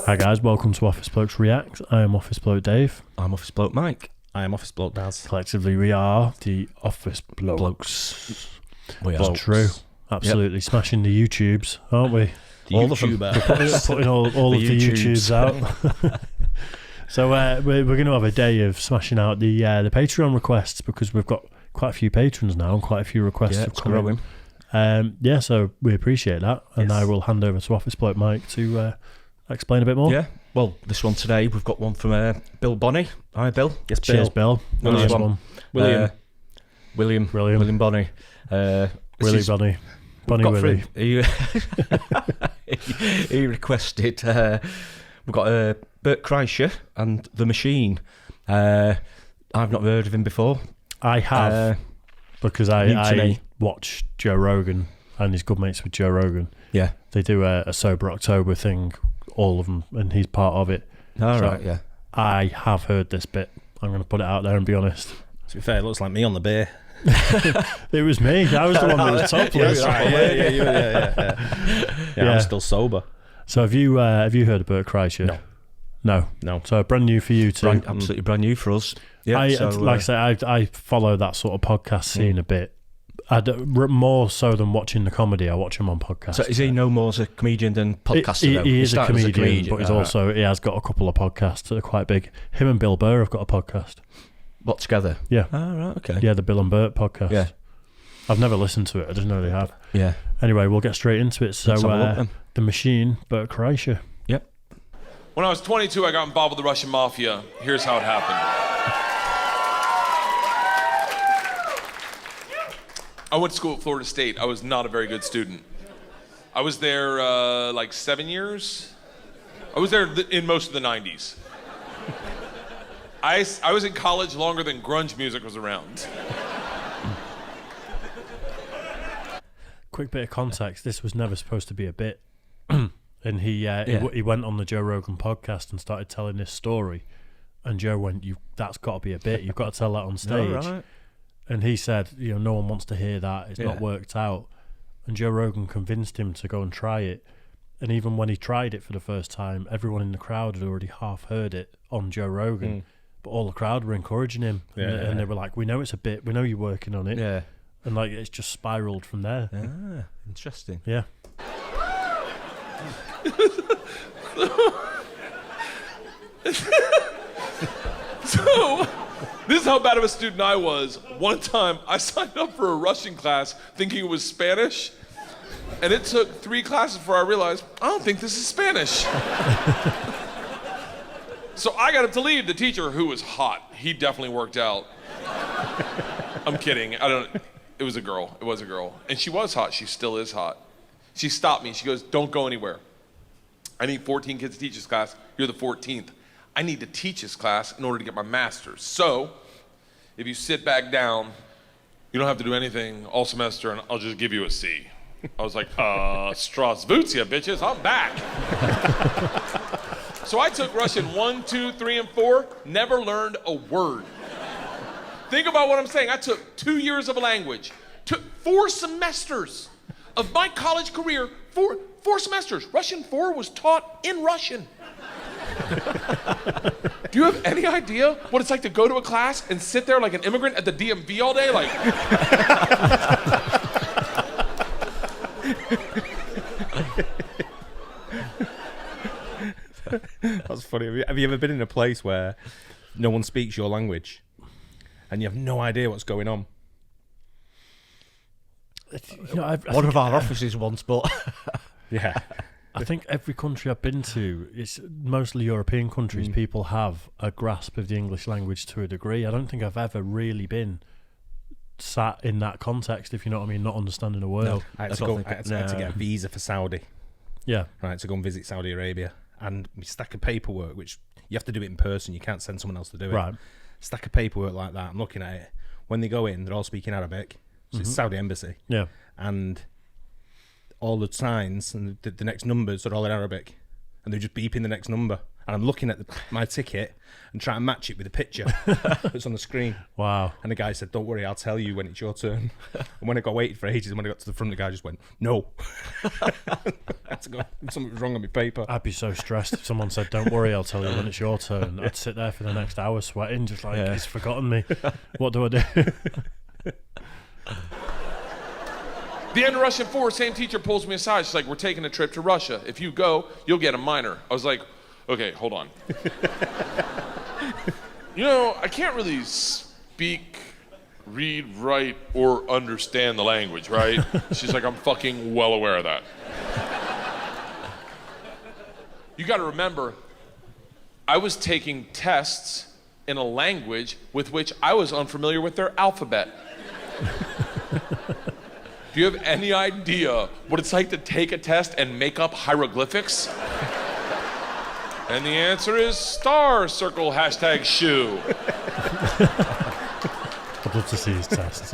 Hi guys, welcome to Office Blokes React. I am Office Bloke Dave. I'm Office Bloke Mike. I am Office Bloke Daz. Collectively we are the Office Blokes. We are. It's true. Absolutely smashing the YouTubes, aren't we? All of them. Putting all of the YouTubes out. So we're going to have a day of smashing out the Patreon requests because we've got quite a few patrons now and quite a few requests have come in. So we appreciate that. And I will hand over to Office Bloke Mike to explain a bit more. Yeah. Well, this one today, we've got one from Bill Bonney. Hi, Bill. Yes, Cheers, Bill. Nice one. William Bonney. Willie Bonney. Bonnie Willie. He requested, we've got Bert Kreischer and The Machine. I've not heard of him before. I have, because I watch Joe Rogan and he's good mates with Joe Rogan. Yeah. They do a Sober October thing, all of them, and he's part of it. Right, yeah. I have heard this bit. I'm going to put it out there and be to be fair, it looks like me on the beer. It was me. I was the one that was topless. Yeah, I'm still sober. So have you heard of Bert Kreischer? No. So brand new for you too. Absolutely brand new for us. Yeah. I follow that sort of podcast scene a bit. More so than watching the comedy, I watch him on podcasts. So is he no more as a comedian than podcaster? He is a comedian, but he has got a couple of podcasts that are quite big. Him and Bill Burr have got a podcast. What, together? Yeah. Oh, right, okay. Yeah, the Bill and Bert podcast. Yeah. I've never listened to it. I just know they have. Yeah. Anyway, we'll get straight into it. So, The Machine, Bert Kreischer. Yep. When I was 22, I got involved with the Russian mafia. Here's how it happened. I went to school at Florida State. I was not a very good student. I was there 7 years. I was there in most of the 90s. I was in college longer than grunge music was around. Quick bit of context, this was never supposed to be a bit. And he went on the Joe Rogan podcast and started telling this story. And Joe went, that's got to be a bit. You've got to tell that on stage. Right. And he said, no one wants to hear that. It's not worked out. And Joe Rogan convinced him to go and try it. And even when he tried it for the first time, everyone in the crowd had already half heard it on Joe Rogan. But all the crowd were encouraging him. And they were like, we know it's a bit. We know you're working on it. Yeah. And it's just spiraled from there. Ah, interesting. Yeah. So, this is how bad of a student I was. One time, I signed up for a Russian class thinking it was Spanish, and it took 3 classes before I realized, I don't think this is Spanish. So I got up to leave. The teacher, who was hot, he definitely worked out. I'm kidding. It was a girl. It was a girl. And she was hot. She still is hot. She stopped me. She goes, don't go anywhere. I need 14 kids to teach this class. You're the 14th. I need to teach this class in order to get my master's. So, if you sit back down, you don't have to do anything all semester, and I'll just give you a C. I was like, Strasvutia, bitches, I'm back. So I took Russian 1, 2, 3, and 4, never learned a word. Think about what I'm saying. I took 2 years of a language, took 4 semesters of my college career, 4 semesters. Russian 4 was taught in Russian. Do you have any idea what it's like to go to a class and sit there like an immigrant at the DMV all day? That's funny. Have you ever been in a place where no one speaks your language and you have no idea what's going on? One of our offices once, but yeah. I think every country I've been to, it's mostly European countries, people have a grasp of the English language to a degree. I don't think I've ever really been sat in that context, if you know what I mean, not understanding a word. No, I had to get a visa for Saudi. Yeah. Right, to go and visit Saudi Arabia. And my stack of paperwork, which you have to do it in person, you can't send someone else to do it. Right. Stack of paperwork like that, I'm looking at it. When they go in, they're all speaking Arabic. So it's Saudi embassy. Yeah. And all the signs and the next numbers are all in Arabic, and they're just beeping the next number. and I'm looking at my ticket and trying to match it with the picture that's on the screen. Wow. And the guy said, "Don't worry, I'll tell you when it's your turn." And when I got waited for ages, and when I got to the front, the guy just went, "No." I had to go, something was wrong on my paper. I'd be so stressed if someone said, "Don't worry, I'll tell you when it's your turn." I'd sit there for the next hour sweating, just like, he's forgotten me. What do I do? The end of Russian 4, same teacher pulls me aside. She's like, "We're taking a trip to Russia. If you go, you'll get a minor." I was like, "Okay, hold on." I can't really speak, read, write, or understand the language, right? She's like, "I'm fucking well aware of that." You gotta remember, I was taking tests in a language with which I was unfamiliar with their alphabet. Do you have any idea what it's like to take a test and make up hieroglyphics? And the answer is star, circle, hashtag shoe. I'd love to see his tests.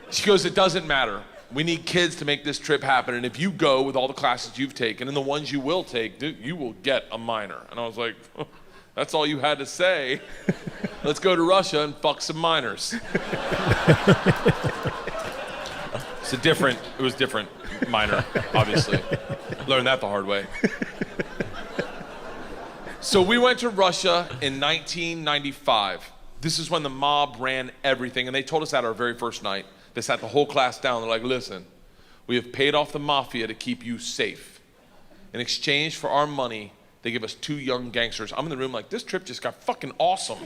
She goes, "It doesn't matter. We need kids to make this trip happen. And if you go with all the classes you've taken and the ones you will take, you will get a minor." And I was like, "That's all you had to say. Let's go to Russia and fuck some minors." It was different minor, obviously. Learned that the hard way. So we went to Russia in 1995. This is when the mob ran everything, and they told us that our very first night. They sat the whole class down. They're like, "Listen, we have paid off the mafia to keep you safe. In exchange for our money, they give us 2 young gangsters." I'm in the room like, this trip just got fucking awesome.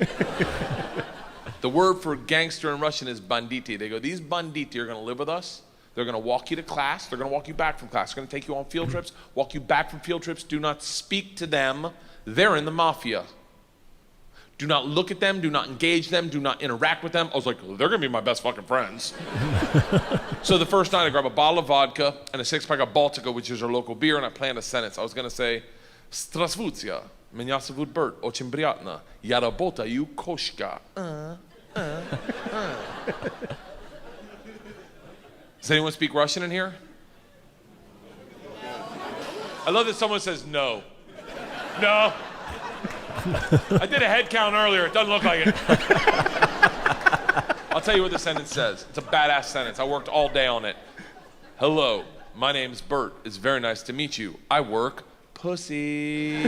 The word for gangster in Russian is banditi. They go, "These banditi are gonna live with us. They're gonna walk you to class. They're gonna walk you back from class. They're gonna take you on field trips, walk you back from field trips. Do not speak to them. They're in the mafia. Do not look at them. Do not engage them. Do not interact with them." I was like, "They're gonna be my best fucking friends." So the first night I grabbed a bottle of vodka and a 6-pack of Baltica, which is our local beer, and I planned a sentence. I was gonna say, "Здравствуйте, меня зовут Bert, очень приятно. Я работаю кошка." Does anyone speak Russian in here? I love that someone says no. No. I did a head count earlier. It doesn't look like it. I'll tell you what the sentence says. It's a badass sentence. I worked all day on it. "Hello, my name's Bert. It's very nice to meet you. I work pussy."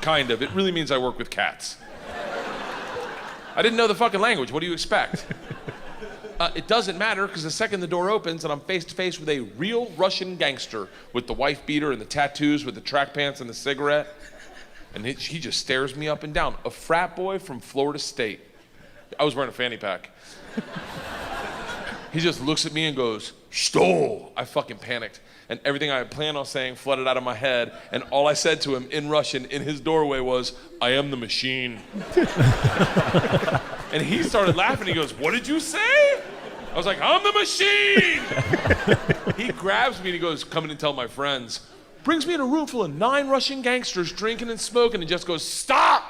Kind of. It really means I work with cats. I didn't know the fucking language. What do you expect? It doesn't matter, because the second the door opens and I'm face to face with a real Russian gangster with the wife beater and the tattoos, with the track pants and the cigarette, and he just stares me up and down. A frat boy from Florida State. I was wearing a fanny pack. He just looks at me and goes, "Что?" I fucking panicked. And everything I had planned on saying flooded out of my head. And all I said to him in Russian in his doorway was, "I am the machine." And he started laughing. He goes, "What did you say?" I was like, "I'm the machine." He grabs me and he goes, "Come in and tell my friends." Brings me in a room full of 9 Russian gangsters drinking and smoking and just goes, "Stop!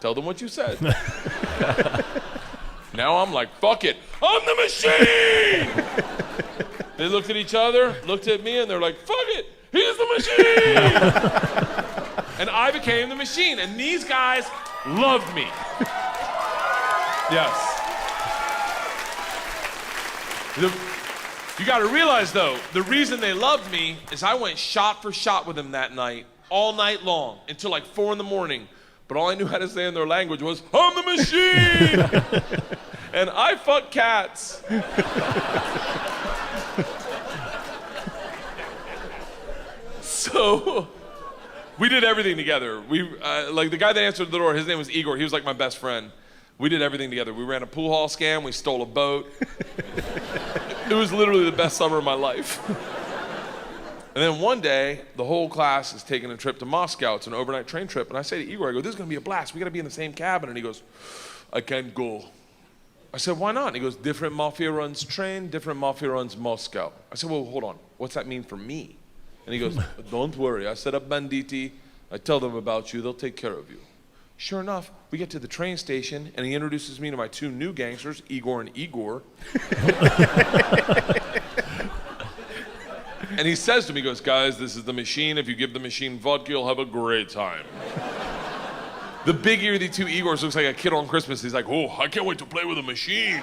Tell them what you said." Now I'm like, fuck it. I'm the machine! They looked at each other, looked at me, and they're like, fuck it, he's the machine! And I became the machine, and these guys loved me. Yes. You gotta realize though, the reason they loved me is I went shot for shot with them that night, all night long, until like 4 a.m. But all I knew how to say in their language was, "I'm the machine!" And I fuck cats. So we did everything together. Like the guy that answered the door, his name was Igor. He was like my best friend. We did everything together. We ran a pool hall scam. We stole a boat. It was literally the best summer of my life. And then one day, the whole class is taking a trip to Moscow. It's an overnight train trip. And I say to Igor, I go, "This is going to be a blast. We got to be in the same cabin." And he goes, "I can't go." I said, "Why not?" And he goes, "Different mafia runs train, different mafia runs Moscow." I said, "Well, hold on. What's that mean for me?" And he goes, "Don't worry. I set up banditi. I tell them about you. They'll take care of you." Sure enough, we get to the train station, and he introduces me to my 2 new gangsters, Igor and Igor. And he says to me, he goes, guys, this is the machine. If you give the machine vodka, you'll have a great time. The big ear of the two Igors looks like a kid on Christmas. He's like, oh, I can't wait to play with a machine.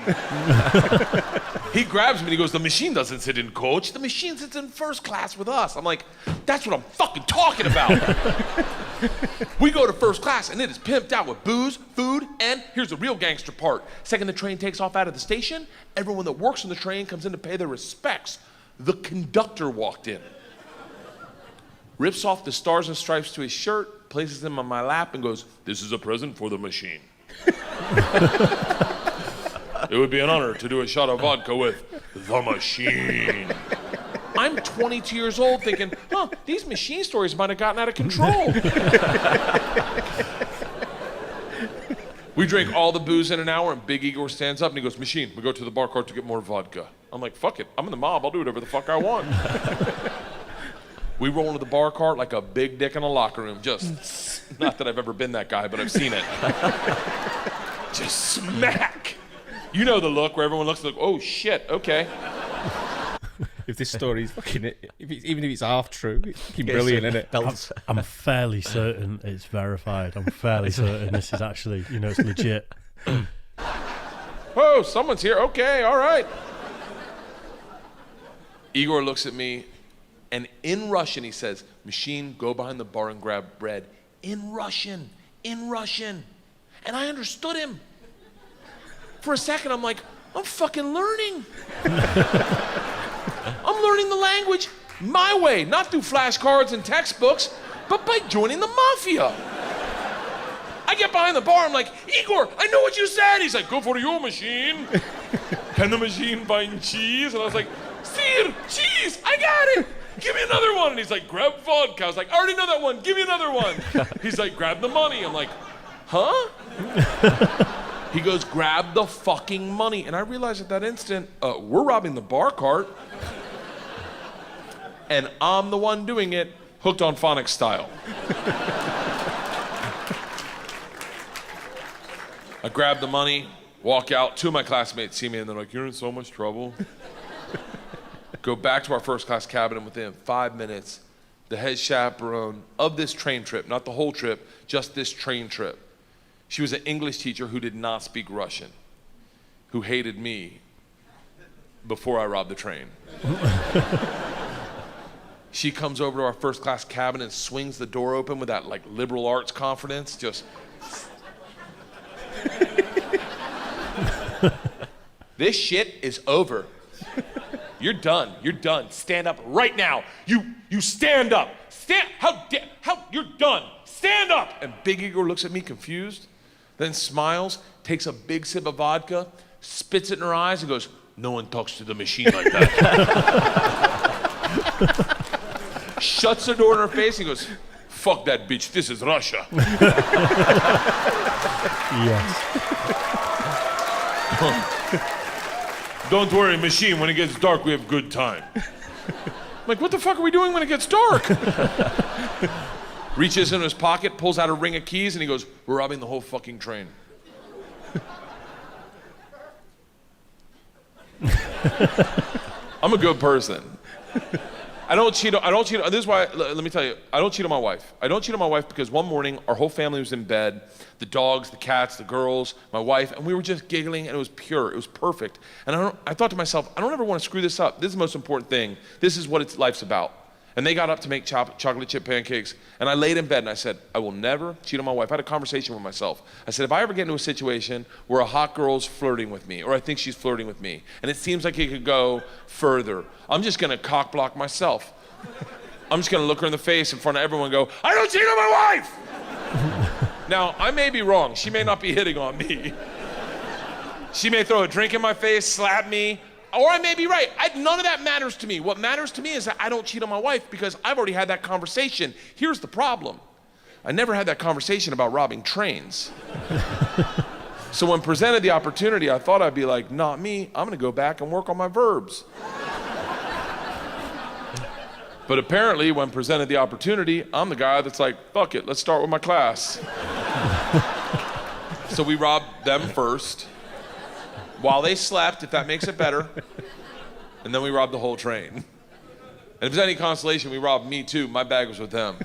He grabs me and he goes, the machine doesn't sit in coach. The machine sits in first class with us. I'm like, that's what I'm fucking talking about. We go to first class and it is pimped out with booze, food, and here's the real gangster part. Second the train takes off out of the station, everyone that works on the train comes in to pay their respects. The conductor walked in, rips off the stars and stripes to his shirt, places them on my lap and goes, this is a present for the machine. It would be an honor to do a shot of vodka with the machine. I'm 22 years old thinking, these machine stories might have gotten out of control. We drink all the booze in an hour and Big Igor stands up and he goes, machine, we go to the bar cart to get more vodka. I'm like, fuck it, I'm in the mob, I'll do whatever the fuck I want. We roll into the bar cart like a big dick in a locker room. Just, not that I've ever been that guy, but I've seen it. Just smack. You know the look where everyone looks like, oh shit, okay. If this story's fucking, even if it's half true, it's fucking brilliant, isn't it? I'm fairly certain it's verified. I'm fairly certain this is actually, it's legit. Oh, someone's here. Okay, all right. Igor looks at me, and in Russian he says, machine, go behind the bar and grab bread. In Russian. And I understood him. For a second, I'm like, I'm fucking learning. I'm learning the language my way, not through flashcards and textbooks, but by joining the mafia. I get behind the bar, I'm like, Igor, I know what you said. He's like, go for your machine. Can the machine find cheese? And I was like, Sir, cheese, I got it. Give me another one. And he's like, grab vodka. I was like, I already know that one. Give me another one. He's like, grab the money. I'm like, huh? He goes, grab the fucking money. And I realized at that instant, we're robbing the bar cart. And I'm the one doing it, hooked on phonics style. I grab the money, walk out. Two of my classmates see me and they're like, you're in so much trouble. Go back to our first class cabin, and within 5 minutes, the head chaperone of this train trip, not the whole trip, just this train trip, she was an English teacher who did not speak Russian, who hated me before I robbed the train. She comes over to our first class cabin and swings the door open with that liberal arts confidence, just. This shit is over. You're done. Stand up right now. You stand up. You're done. Stand up. And Big Igor looks at me confused, then smiles, takes a big sip of vodka, spits it in her eyes and goes, no one talks to the machine like that. Shuts the door in her face and goes, fuck that bitch, this is Russia. Yes. Don't worry, machine, when it gets dark, we have good time. I'm like, what the fuck are we doing when it gets dark? Reaches in his pocket, pulls out a ring of keys, and he goes, we're robbing the whole fucking train. I'm a good person. I don't cheat. This is why, let me tell you, I don't cheat on my wife. I don't cheat on my wife because one morning, our whole family was in bed, the dogs, the cats, the girls, my wife, and we were just giggling, and it was pure. It was perfect. And I thought to myself, I don't ever want to screw this up. This is the most important thing. This is what life's about. And they got up to make chocolate chip pancakes, and I laid in bed and I said, I will never cheat on my wife. I had a conversation with myself. I said, if I ever get into a situation where a hot girl's flirting with me, or I think she's flirting with me, and it seems like it could go further, I'm just gonna cock block myself. I'm just gonna look her in the face in front of everyone and go, I don't cheat on my wife! Now, I may be wrong. She may not be hitting on me. She may throw a drink in my face, slap me, or I may be right. None of that matters to me. What matters to me is that I don't cheat on my wife because I've already had that conversation. Here's the problem. I never had that conversation about robbing trains. So when presented the opportunity, I thought I'd be like, not me. I'm gonna go back and work on my verbs. But apparently, when presented the opportunity, I'm the guy that's like, fuck it, let's start with my class. So we robbed them first, while they slept, if that makes it better, and then we robbed the whole train. And And if it's any consolation, we robbed me too. My bag was with them.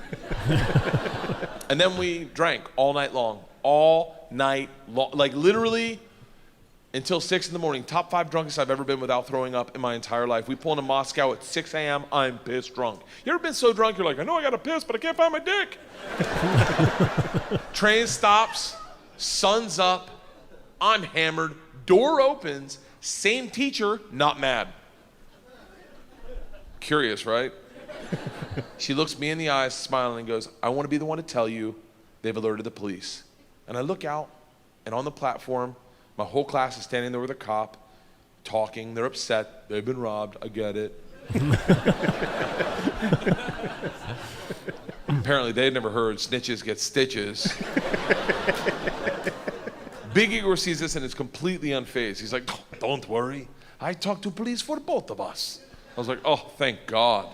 And then we drank all night long. All night long. Like literally until 6 in the morning. Top 5 drunkest I've ever been without throwing up in my entire life. We pull into Moscow at 6 a.m. I'm pissed drunk. You ever been so drunk you're like, I know I gotta piss, but I can't find my dick. Train stops, sun's up, I'm hammered, door opens, same teacher, not mad. Curious, right? She looks me in the eyes, smiling, and goes, I want to be the one to tell you they've alerted the police. And I look out, and on the platform, my whole class is standing there with a cop, talking. They're upset. They've been robbed. I get it. Apparently, they'd never heard snitches get stitches. Big Igor sees this and is completely unfazed. He's like, oh, don't worry. I talked to police for both of us. I was like, oh, thank God.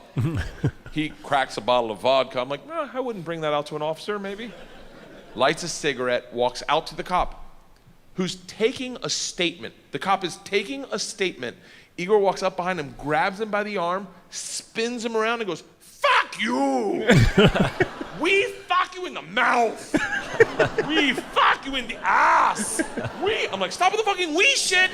He cracks a bottle of vodka. I'm like, I wouldn't bring that out to an officer, maybe. Lights a cigarette, walks out to the cop, who's taking a statement. The cop is taking a statement. Igor walks up behind him, grabs him by the arm, spins him around, and goes, fuck you! We fuck you in the mouth! We fuck you in the ass! I'm like, stop with the fucking we shit!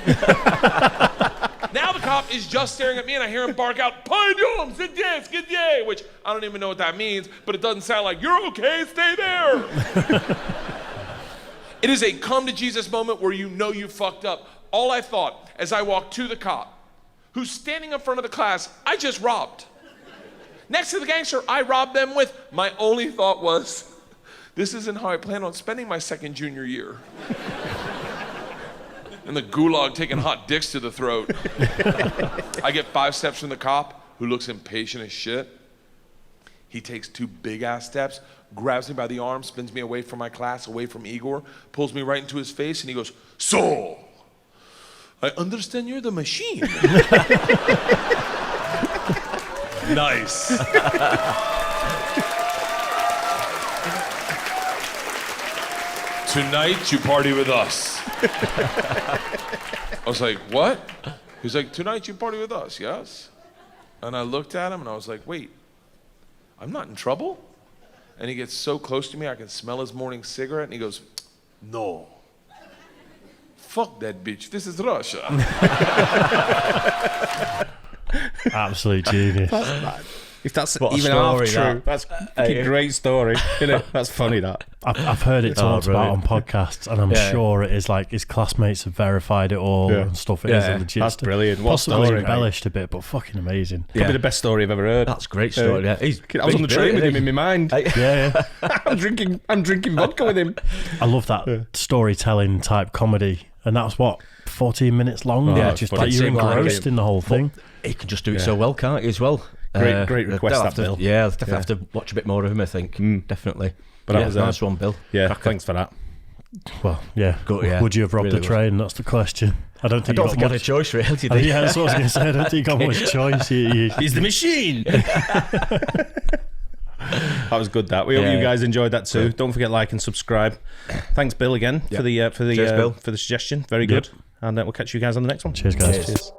Now the cop is just staring at me and I hear him bark out, Pardon, skidye, which I don't even know what that means, but it doesn't sound like, you're okay, stay there! It is a come to Jesus moment where you know you fucked up. All I thought as I walked to the cop, who's standing in front of the class I just robbed. Next to the gangster I robbed them with, my only thought was, this isn't how I plan on spending my second junior year. And the gulag taking hot dicks to the throat. I get 5 steps from the cop, who looks impatient as shit. He takes 2 big-ass steps, grabs me by the arm, spins me away from my class, away from Igor, pulls me right into his face, and he goes, so, I understand you're the machine. Nice. Tonight you party with us. I was like, what? He was like, tonight you party with us, yes? And I looked at him and I was like, wait, I'm not in trouble? And he gets so close to me I can smell his morning cigarette and he goes, no. Fuck that bitch, this is Russia. Absolute genius. If that's What a even half story, true, that. that's a fucking great story, isn't it? That's funny, that. I've heard it talked about on brilliant. podcasts, and I'm sure it is like his classmates have verified it all and stuff. It is a legit that's story. brilliant. What Possibly story, embellished a bit, but fucking amazing. Could be the best story I've ever heard. That's a great story. Yeah. I was on the train with him in my mind. Yeah. I'm drinking vodka with him. I love that storytelling type comedy, and that's what 14 minutes long. Yeah, Just funny. like you're Seemed like engrossed in the whole thing. He can just do it so well, can't he, as well? Great request, they'll that, Bill. Yeah, I'll definitely have to watch a bit more of him, I think. Definitely. But that was nice one, Bill. Yeah, Cracker. thanks for that. Well, yeah. Good, yeah. Would you have robbed Really the train? That's the question. I don't think I you don't got think I had a much. choice, really, did he? Yeah, that's what I was going to say. I don't think you got much choice. He's the machine. That was good. That we hope you guys enjoyed that too. Don't forget like and subscribe. Thanks, Bill, again for the Cheers, Bill. for the suggestion. Very good. And we'll catch you guys on the next one. Cheers, guys. Cheers.